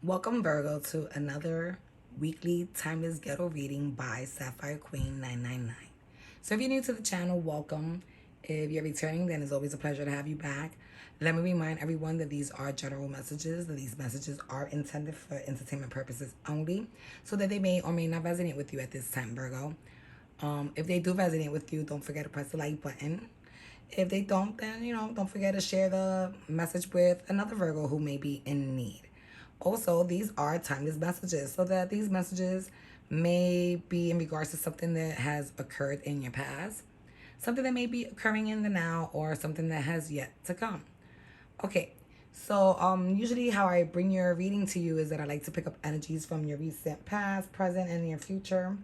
Welcome, Virgo, to another weekly timeless ghetto reading by Sapphire Queen 999. So, if you're new to the channel, welcome. If you're returning, then it's always a pleasure to have you back. Let me remind everyone that these are general messages, that these messages are intended for entertainment purposes only, so that they may or may not resonate with you at this time, Virgo. If they do resonate with you, don't forget to press the like button. If they don't, then, don't forget to share the message with another Virgo who may be in need. Also, these are timeless messages, so that these messages may be in regards to something that has occurred in your past, something that may be occurring in the now, or something that has yet to come. Okay, so usually how I bring your reading to you is that I like to pick up energies from your recent past, present, and your future.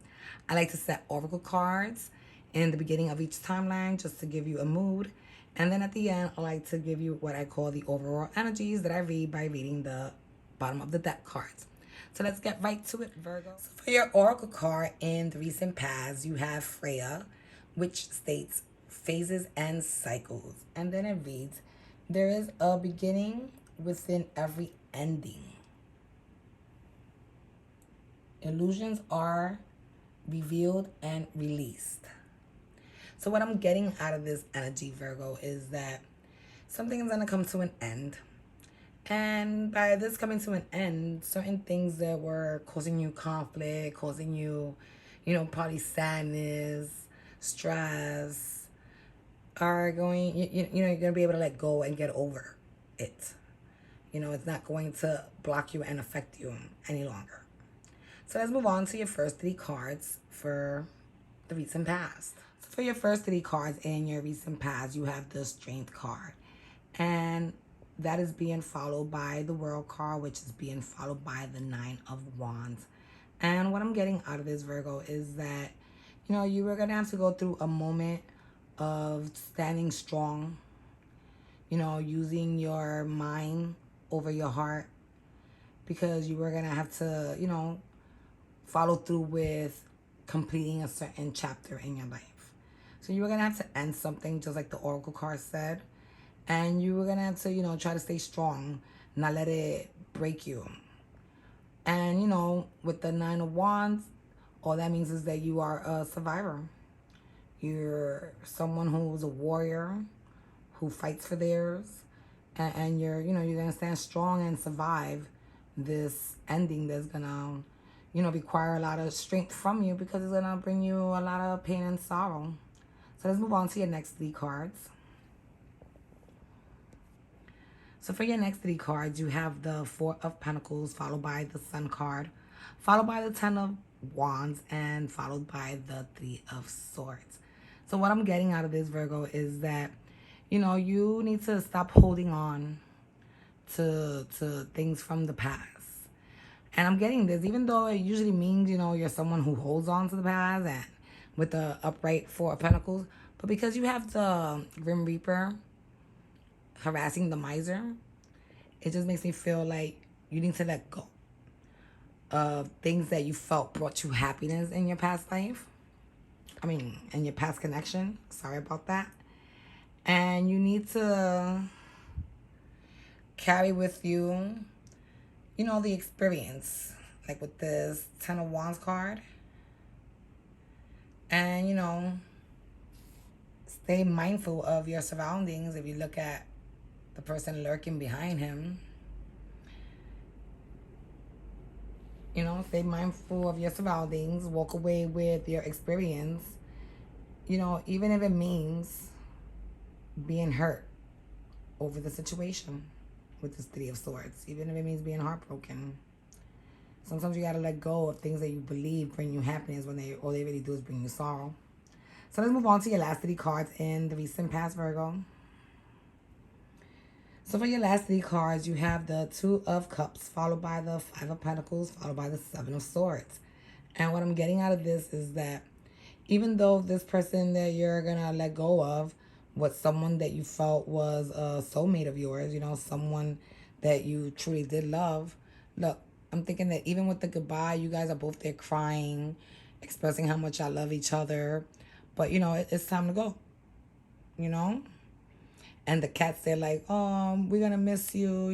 I like to set oracle cards in the beginning of each timeline just to give you a mood. And then at the end, I like to give you what I call the overall energies that I read by reading the bottom of the deck cards. So let's get right to it, Virgo. So for your oracle card in the recent past, you have Freya, which states phases and cycles. And then it reads, there is a beginning within every ending. Illusions are revealed and released. So what I'm getting out of this energy, Virgo, is that something is going to come to an end. And by this coming to an end, certain things that were causing you conflict, causing you, probably sadness, stress, are going, you're going to be able to let go and get over it. It's not going to block you and affect you any longer. So let's move on to your first three cards for the recent past. So for your first three cards in your recent past, you have the Strength card. And that is being followed by the World card, which is being followed by the Nine of Wands. And what I'm getting out of this, Virgo, is that, you were going to have to go through a moment of standing strong, using your mind over your heart, because you were going to have to, follow through with completing a certain chapter in your life. So you were going to have to end something, just like the Oracle card said. And you were going to have to, try to stay strong, not let it break you. And, with the Nine of Wands, all that means is that you are a survivor. You're someone who's a warrior, who fights for theirs. And you're, you're going to stand strong and survive this ending that's going to, require a lot of strength from you, because it's going to bring you a lot of pain and sorrow. So let's move on to your next three cards. So for your next three cards, you have the Four of Pentacles, followed by the Sun card, followed by the Ten of Wands, and followed by the Three of Swords. So what I'm getting out of this, Virgo, is that, you need to stop holding on to things from the past. And I'm getting this, even though it usually means, you're someone who holds on to the past and with the upright Four of Pentacles. But because you have the Grim Reaper harassing the miser, it just makes me feel like you need to let go of things that you felt brought you happiness in your past life. In your past connection. Sorry about that. And you need to carry with you, the experience. Like with this Ten of Wands card. And, stay mindful of your surroundings. If you look at the person lurking behind him, stay mindful of your surroundings. Walk away with your experience, even if it means being hurt over the situation with this Three of Swords, even if it means being heartbroken. Sometimes you gotta let go of things that you believe bring you happiness when all they really do is bring you sorrow. So let's move on to your last three cards in the recent past, Virgo. So for your last three cards, you have the Two of Cups, followed by the Five of Pentacles, followed by the Seven of Swords. And what I'm getting out of this is that even though this person that you're going to let go of was someone that you felt was a soulmate of yours, someone that you truly did love, look, I'm thinking that even with the goodbye, you guys are both there crying, expressing how much I love each other. But, it's time to go, And the cats, they're like, oh, we're going to miss you,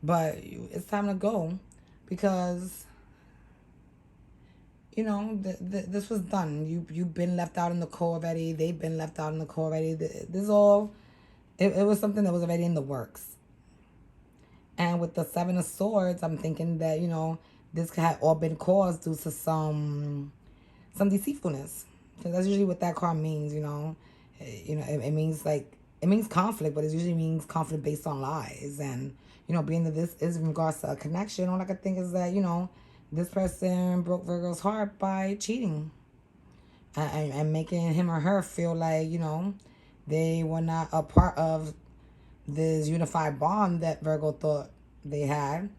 But it's time to go because, you know, this was done. You've been left out in the cold already. They've been left out in the cold already. This all, it was something that was already in the works. And with the Seven of Swords, I'm thinking that, you know, this had all been caused due to some deceitfulness. Because that's usually what that card means, you know. It means like, it means conflict, but it usually means conflict based on lies. And, you know, being that this is in regards to a connection, all I can think is that, you know, this person broke Virgo's heart by cheating. And making him or her feel like, you know, they were not a part of this unified bond that Virgo thought they had.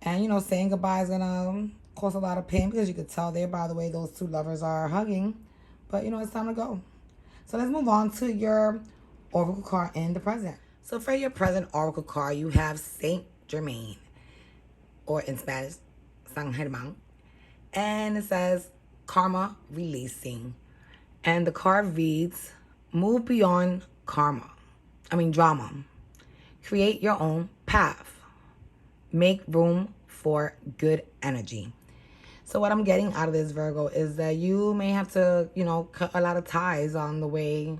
And, you know, saying goodbye is going to cause a lot of pain because you could tell there, by the way, those two lovers are hugging. But, you know, it's time to go. So let's move on to your oracle card in the present. So for your present oracle card, you have Saint Germain, or in Spanish, San Germán. And it says karma releasing. And the card reads, move beyond drama. Create your own path. Make room for good energy. So what I'm getting out of this, Virgo, is that you may have to, you know, cut a lot of ties on the way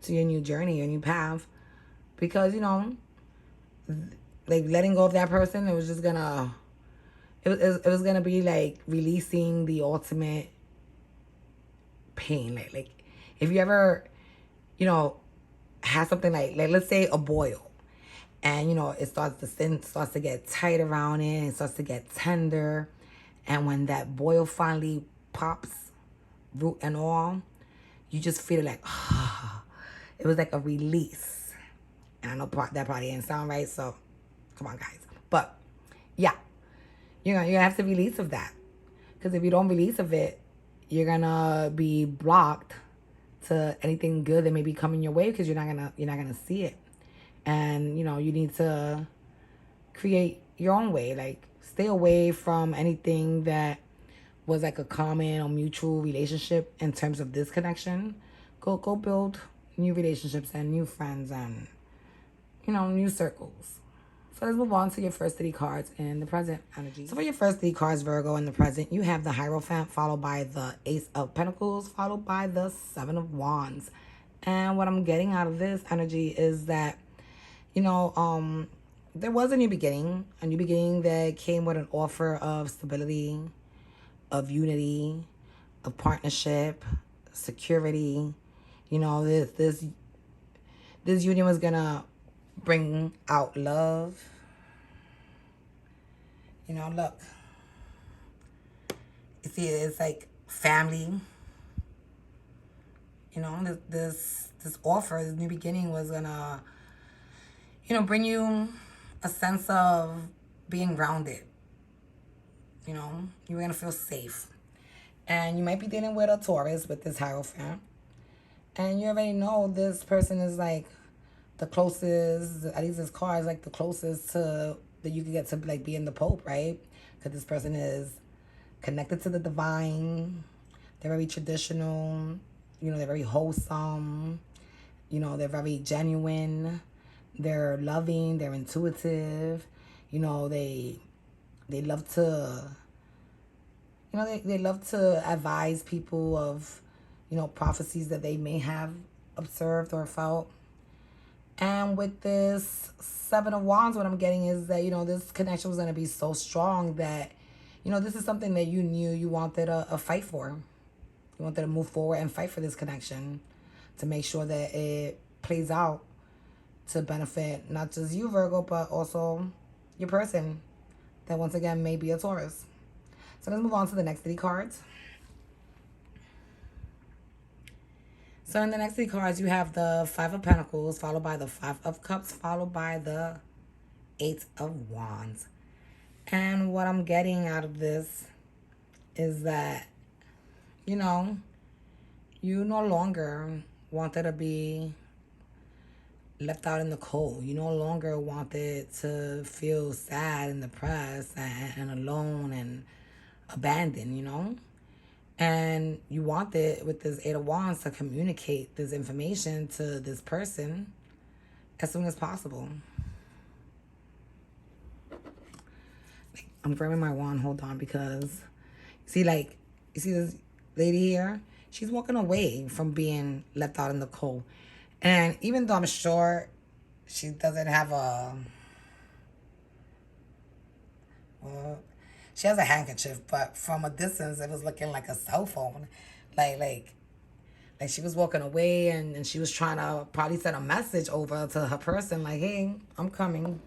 to your new journey, your new path. Because, you know, like letting go of that person, it was just gonna, it was gonna be like releasing the ultimate pain. Like if you ever, you know, have something like let's say a boil. And, you know, it starts to get tight around it. It starts to get tender. And when that boil finally pops, root and all, you just feel like, it was like a release. And I know that probably didn't sound right, so come on, guys. But, yeah, you're gonna have to release of that. Because if you don't release of it, you're going to be blocked to anything good that may be coming your way because you're not gonna see it. And, you know, you need to create your own way. Like, stay away from anything that was like a common or mutual relationship in terms of this connection. Go build new relationships and new friends and, you know, new circles. So let's move on to your first 3 cards in the present energy. So for your first 3 cards, Virgo, in the present, you have the Hierophant, followed by the Ace of Pentacles, followed by the 7 of Wands. And what I'm getting out of this energy is that, you know, there was a new beginning that came with an offer of stability, of unity, of partnership, security. You know, this union was gonna bring out love. You know, look, you see, it's like family. You know, this offer, this new beginning was gonna, you know, bring you a sense of being grounded. You know, you're going to feel safe. And you might be dealing with a Taurus with this Hierophant. And you already know this person is like the closest, at least this card is like the closest to, that you could get to like being the Pope, right? Because this person is connected to the divine. They're very traditional. You know, they're very wholesome. You know, they're very genuine. They're loving, they're intuitive, you know, they love to, you know, they love to advise people of, you know, prophecies that they may have observed or felt. And with this 7 of Wands, what I'm getting is that, you know, this connection was going to be so strong that, you know, this is something that you knew you wanted a fight for. You wanted to move forward and fight for this connection to make sure that it plays out to benefit not just you, Virgo, but also your person that once again may be a Taurus. So let's move on to the next 3 cards. So in the next 3 cards, you have the 5 of Pentacles, followed by the 5 of Cups, followed by the 8 of Wands. And what I'm getting out of this is that, you know, you no longer wanted to be left out in the cold. You no longer wanted to feel sad and depressed and alone and abandoned, you know? And you wanted, with this 8 of Wands, to communicate this information to this person as soon as possible. I'm grabbing my wand. Hold on, because see, like, you see this lady here? She's walking away from being left out in the cold. And even though I'm sure she doesn't have a, well, she has a handkerchief, but from a distance, it was looking like a cell phone. Like, like, like she was walking away, and she was trying to probably send a message over to her person, like, hey, I'm coming.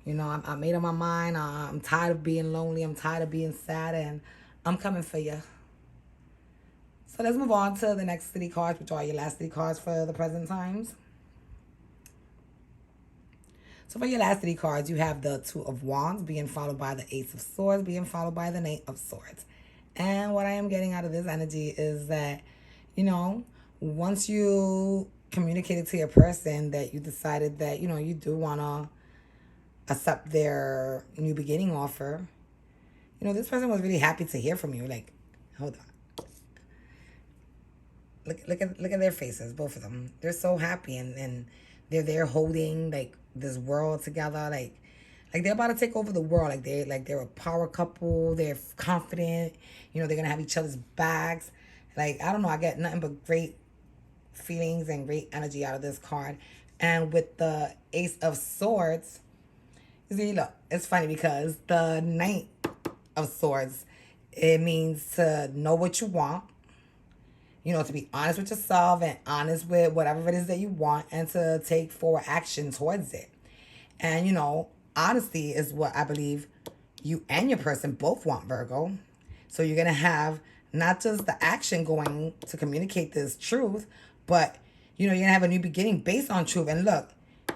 You know, I made up my mind. I'm tired of being lonely. I'm tired of being sad, and I'm coming for you. So let's move on to the next city cards, which are your last city cards for the present times. So for your last three cards, you have the Two of Wands being followed by the Ace of Swords being followed by the Knight of Swords. And what I am getting out of this energy is that, you know, once you communicated to your person that you decided that, you know, you do want to accept their new beginning offer, you know, this person was really happy to hear from you. Like, hold on. Look at their faces, both of them. They're so happy, and they're there holding like this world together, like they're about to take over the world. They're a power couple. They're confident. You know, they're gonna have each other's backs. Like, I don't know, I get nothing but great feelings and great energy out of this card. And with the Ace of Swords, you see, look, it's funny because the Knight of Swords, it means to know what you want, you know, to be honest with yourself and honest with whatever it is that you want, and to take forward action towards it. And, you know, honesty is what I believe you and your person both want, Virgo. So you're going to have not just the action going to communicate this truth, but, you know, you're going to have a new beginning based on truth. And look,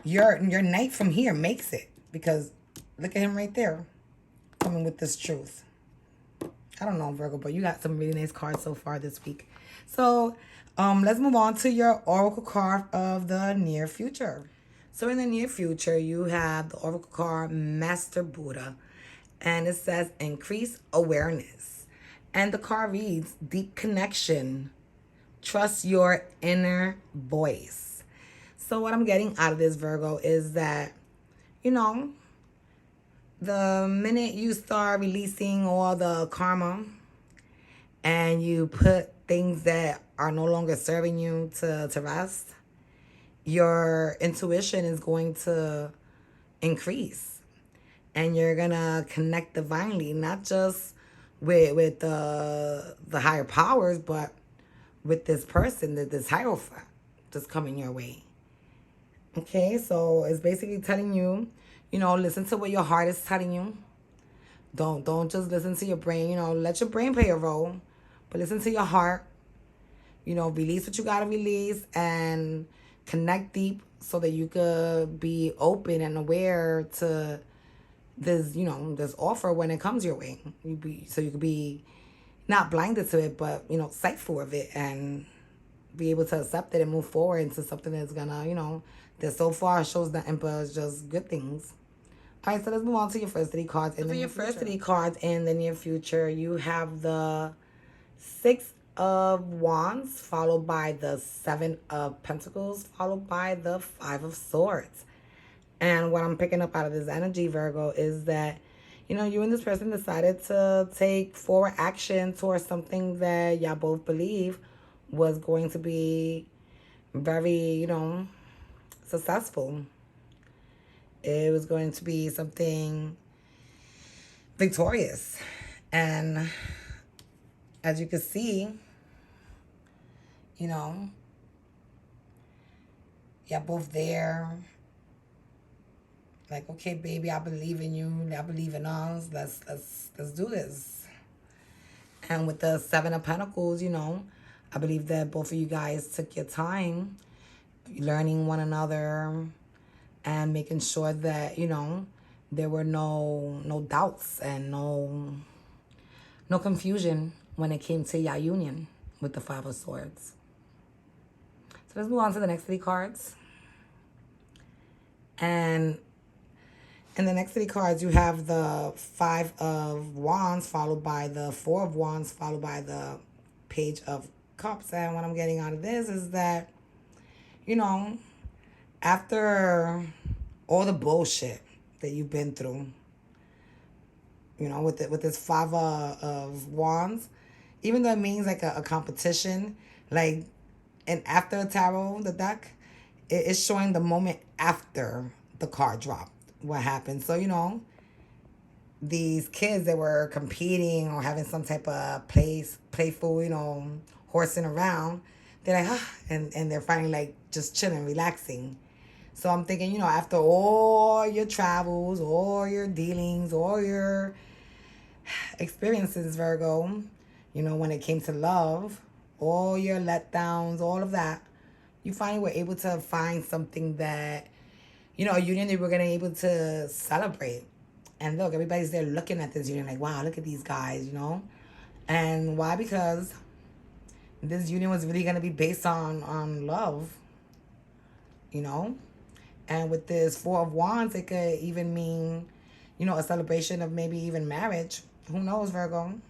your knight from here makes it, because look at him right there coming with this truth. I don't know, Virgo, but you got some really nice cards so far this week. So let's move on to your oracle card of the near future. So in the near future, you have the oracle card Master Buddha, and it says increase awareness. And the card reads deep connection. Trust your inner voice. So what I'm getting out of this, Virgo, is that, you know, the minute you start releasing all the karma and you put things that are no longer serving you to rest, your intuition is going to increase, and you're gonna connect divinely, not just with the higher powers, but with this person, this hierophant that's coming your way. Okay, so it's basically telling you, you know, listen to what your heart is telling you. Don't just listen to your brain. You know, let your brain play a role, but listen to your heart. You know, release what you gotta release and connect deep so that you could be open and aware to this, you know, this offer when it comes your way. So you could be not blinded to it, but, you know, sightful of it, and be able to accept it and move forward into something that's gonna, you know, that so far shows nothing but just good things. All right, so let's move on to your first three cards. And for your first three cards in the near future, you have the Six of Wands, followed by the Seven of Pentacles, followed by the Five of Swords. And what I'm picking up out of this energy, Virgo, is that, you know, you and this person decided to take forward action towards something that y'all both believe was going to be very, you know, successful. It was going to be something victorious. And as you can see, you know, y'all both there. Like, okay, baby, I believe in you. I believe in us. Let's do this. And with the Seven of Pentacles, you know, I believe that both of you guys took your time learning one another and making sure that, you know, there were no doubts and no confusion when it came to your union with the Five of Swords. So let's move on to the next three cards. And in the next three cards, you have the Five of Wands, followed by the Four of Wands, followed by the Page of Cups. And what I'm getting out of this is that, you know, after all the bullshit that you've been through, You know, with this five of wands, even though it means like a competition, like, and after the tarot, the deck, it's showing the moment after the card dropped, what happened. So, you know, these kids that were competing or having some type of playful, you know, horsing around, they're like, ah, and they're finally like just chilling, relaxing. So I'm thinking, you know, after all your travels, all your dealings, all your experiences, Virgo, you know, when it came to love, all your letdowns, all of that, you finally were able to find something that, you know, a union that we're going to be able to celebrate. And look, everybody's there looking at this union like, wow, look at these guys, you know? And why? Because this union was really going to be based on love, you know? And with this Four of Wands, it could even mean, you know, a celebration of maybe even marriage. Who knows, Virgo?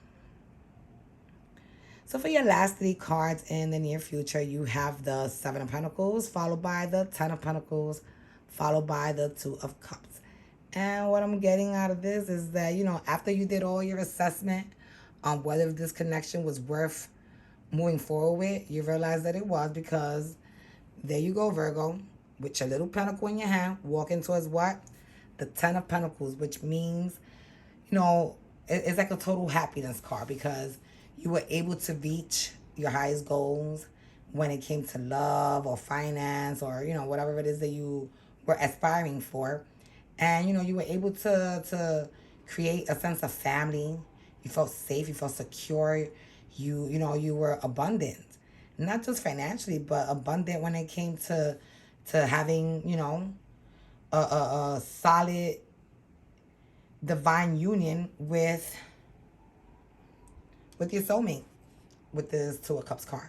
So for your last three cards in the near future, you have the Seven of Pentacles, followed by the Ten of Pentacles, followed by the Two of Cups. And what I'm getting out of this is that, you know, after you did all your assessment on whether this connection was worth moving forward with, you realize that it was, because there you go, Virgo, with your little pentacle in your hand, walking towards what? The Ten of Pentacles, which means, you know, it's like a total happiness card, because you were able to reach your highest goals when it came to love or finance or, you know, whatever it is that you were aspiring for. And, you know, you were able to create a sense of family. You felt safe, you felt secure. You know, you were abundant. Not just financially, but abundant when it came to having, you know, a solid divine union with your soulmate, with this Two of Cups card.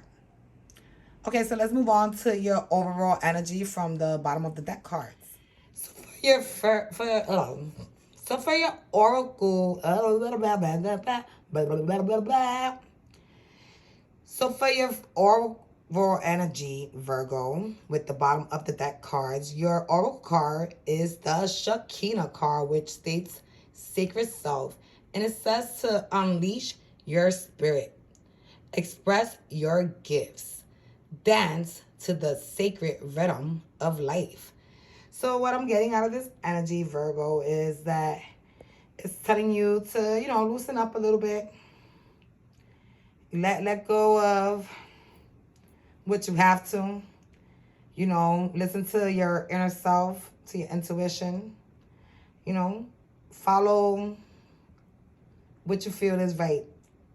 Okay, so let's move on to your overall energy from the bottom of the deck cards. So for your oracle, so for your overall energy, Virgo, with the bottom of the deck cards, your oracle card is the Shekinah card, which states sacred self, and it says to unleash your spirit, express your gifts, dance to the sacred rhythm of life. So what I'm getting out of this energy, Virgo, is that it's telling you to, you know, loosen up a little bit. Let go of what you have to. You know, listen to your inner self, to your intuition. You know, follow what you feel is right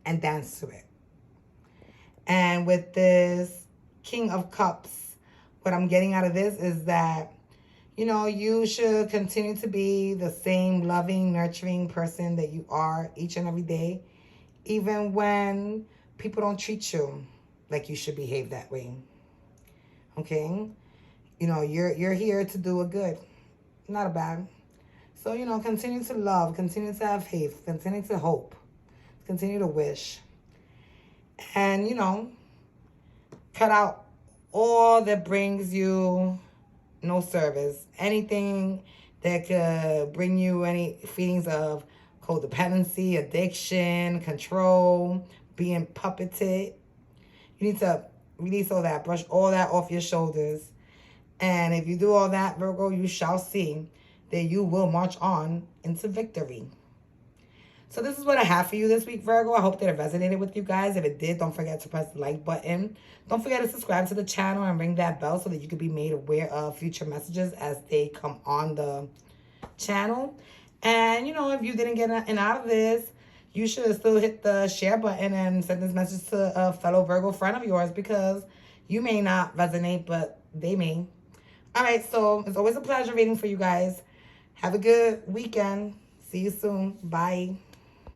and dance to it. And with this King of Cups, what I'm getting out of this is that, you know, you should continue to be the same loving, nurturing person that you are each and every day, even when people don't treat you like you should behave that way. Okay? You know, you're here to do a good, not a bad. So, you know, continue to love, continue to have faith, continue to hope, continue to wish. And, you know, cut out all that brings you no service. Anything that could bring you any feelings of codependency, addiction, control, being puppeted. You need to release all that, brush all that off your shoulders. And if you do all that, Virgo, you shall see that you will march on into victory. So this is what I have for you this week, Virgo. I hope that it resonated with you guys. If it did, don't forget to press the like button. Don't forget to subscribe to the channel and ring that bell so that you can be made aware of future messages as they come on the channel. And, you know, if you didn't get an out of this, you should still hit the share button and send this message to a fellow Virgo friend of yours, because you may not resonate, but they may. All right, so it's always a pleasure reading for you guys. Have a good weekend. See you soon. Bye.